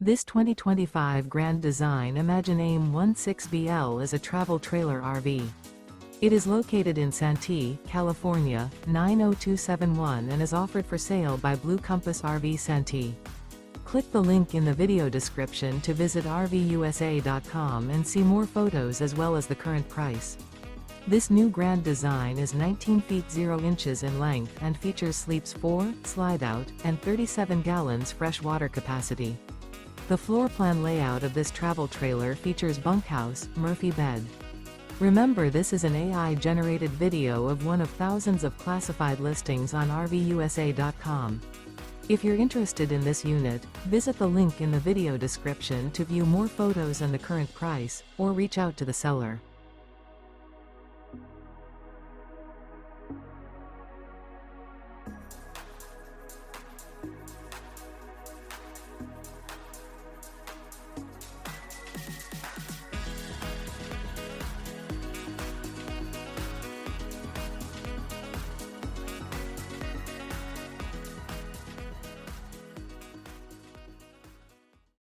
This 2025 Grand Design Imagine AIM-16BL is a travel trailer RV. It is located in Santee, California, 90271 and is offered for sale by Blue Compass RV Santee. Click the link in the video description to visit RVUSA.com and see more photos as well as the current price. This new Grand Design is 19 feet 0 inches in length and features sleeps 4, Slideout, and 37 gallons fresh water capacity. The floor plan layout of this travel trailer features bunkhouse, Murphy bed. Remember, this is an AI-generated video of one of thousands of classified listings on RVUSA.com. If you're interested in this unit, visit the link in the video description to view more photos and the current price, or reach out to the seller.